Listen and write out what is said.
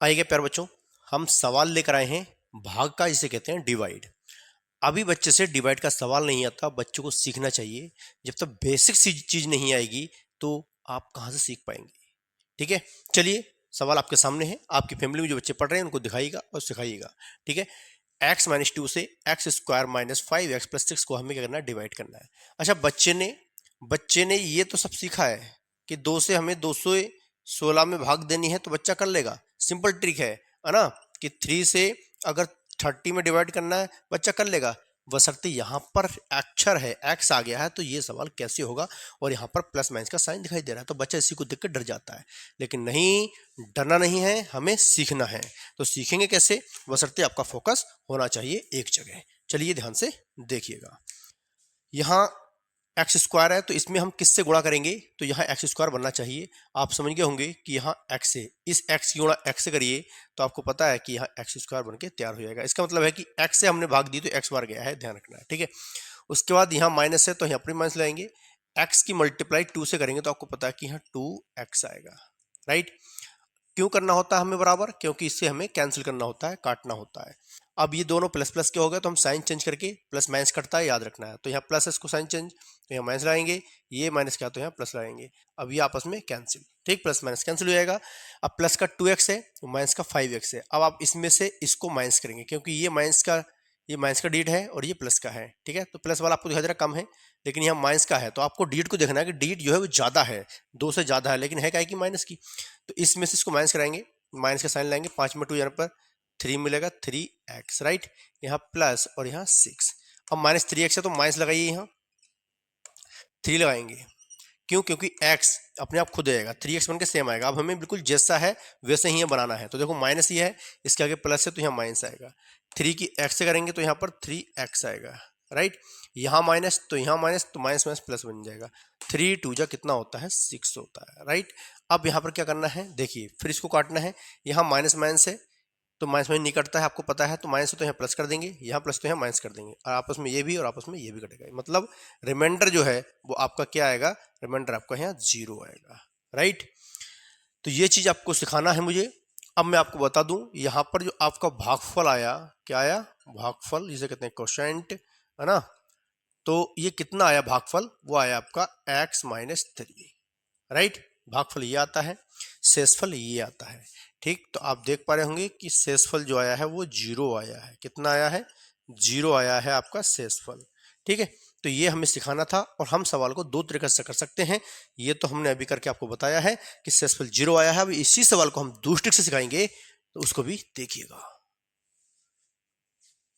आइए प्यारे बच्चों, हम सवाल लेकर आए हैं भाग का, जिसे कहते हैं डिवाइड। अभी बच्चे से डिवाइड का सवाल नहीं आता, बच्चों को सीखना चाहिए। जब तक बेसिक चीज नहीं आएगी तो आप कहाँ से सीख पाएंगे। ठीक है, चलिए सवाल आपके सामने है। आपकी फैमिली में जो बच्चे पढ़ रहे हैं उनको दिखाइएगा और सिखाइएगा। ठीक है, एक्स माइनस टू से x square minus five x plus six को हमें क्या करना है, डिवाइड करना है। अच्छा, बच्चे ने ये तो सब सीखा है कि दो से हमें 216 में भाग देनी है, तो बच्चा कर लेगा। सिंपल ट्रिक है ना, कि थ्री से अगर 30 में डिवाइड करना है, बच्चा कर लेगा। बशर्ते यहाँ पर अक्षर है, एक्स आ गया है, तो ये सवाल कैसे होगा, और यहाँ पर प्लस माइनस का साइन दिखाई दे रहा है, तो बच्चा इसी को देख कर डर जाता है। लेकिन नहीं, डरना नहीं है, हमें सीखना है। तो सीखेंगे कैसे? बशर्ते आपका फोकस होना चाहिए एक जगह। चलिए ध्यान से देखिएगा। यहाँ एक्स स्क्वायर है, तो इसमें हम किससे गुणा करेंगे? तो यहाँ एक्स स्क्वायर बनना चाहिए। आप समझ गए होंगे कि यहाँ एक्स है, इस एक्स की गुणा एक्स से करिए तो आपको पता है कि यहाँ एक्स स्क्वायर बन के तैयार हो जाएगा। इसका मतलब है कि एक्स से हमने भाग दी तो एक्स बार गया है, ध्यान रखना है। ठीक है, उसके बाद यहाँ माइनस है, तो यहाँ पर माइनस लाएंगे। एक्स की मल्टीप्लाई टू से करेंगे तो आपको पता है कि यहाँ 2x आएगा। राइट, क्यों करना होता है हमें बराबर? क्योंकि इससे हमें कैंसिल करना होता है, काटना होता है। अब ये दोनों प्लस प्लस के हो गए, तो हम साइन चेंज करके, प्लस माइनस कटता है, याद रखना है। तो यहाँ प्लस है, इसको साइन चेंज, तो यहाँ माइनस लाएंगे। ये माइनस क्या, तो यहाँ प्लस लाएंगे। अब ये आपस में कैंसिल। ठीक, प्लस माइनस कैंसिल हो जाएगा। अब प्लस का 2x है, माइनस का 5x है। अब आप इसमें से इसको माइनस करेंगे, क्योंकि ये माइनस का डीट है और ये प्लस का है। ठीक है, तो प्लस वाला आपको दिखाई दे रहा कम है, लेकिन यहाँ माइनस का है, तो आपको डीट को देखना है कि डीट जो है वो ज़्यादा है, 2 से ज़्यादा है, लेकिन है क्या है कि माइनस की। तो इसमें से इसको माइनस कराएंगे, माइनस का साइन लाएंगे, 5 में 2 यहाँ पर 3 मिलेगा, 3x। राइट, यहाँ प्लस और यहाँ 6। अब माइनस 3x है, तो माइनस लगाइए, यहाँ 3 लगाएंगे। क्यों? क्योंकि x अपने आप खुद आएगा, 3x बन के सेम आएगा। अब हमें बिल्कुल जैसा है वैसे ही बनाना है। तो देखो माइनस ही है, इसके आगे प्लस है, तो यहाँ माइनस आएगा। 3 की x से करेंगे तो यहाँ पर 3x आएगा। राइट, यहाँ माइनस तो यहाँ माइनस, तो माइनस माइनस प्लस बन जाएगा। 3 2 जा कितना होता है, 6 होता है। राइट, अब यहाँ पर क्या करना है, देखिए फिर इसको काटना है। यहाँ माइनस माइनस है, तो माइनस में नहीं कटता है, आपको पता है। तो माइनस तो यहाँ प्लस कर देंगे, यहाँ प्लस तो यहाँ माइनस कर देंगे, और आपस में ये भी और आपस में ये भी कटेगा। मतलब रिमाइंडर जो है वो आपका क्या आएगा, रिमाइंडर आपका यहाँ 0 आएगा। राइट, तो ये चीज़ आपको सिखाना है मुझे। अब मैं आपको बता दूं, यहाँ पर जो आपका भागफल आया, क्या आया, भागफल जिसे कहते हैं कोशेंट, है ना। तो ये कितना आया भागफल, वो आया आपका x माइनस 3। राइट, भागफल ये आता है, शेषफल ये आता है। ठीक, तो आप देख पा रहे होंगे कि शेषफल जो आया है वो 0 आया है। कितना आया है, 0 आया है आपका शेषफल। ठीक है, तो ये हमें सिखाना था, और हम सवाल को दो तरीके से कर सकते हैं। ये तो हमने अभी करके आपको बताया है कि शेषफल 0 आया है। अब इसी सवाल को हम दूसरे ट्रिक से सिखाएंगे, तो उसको भी देखिएगा।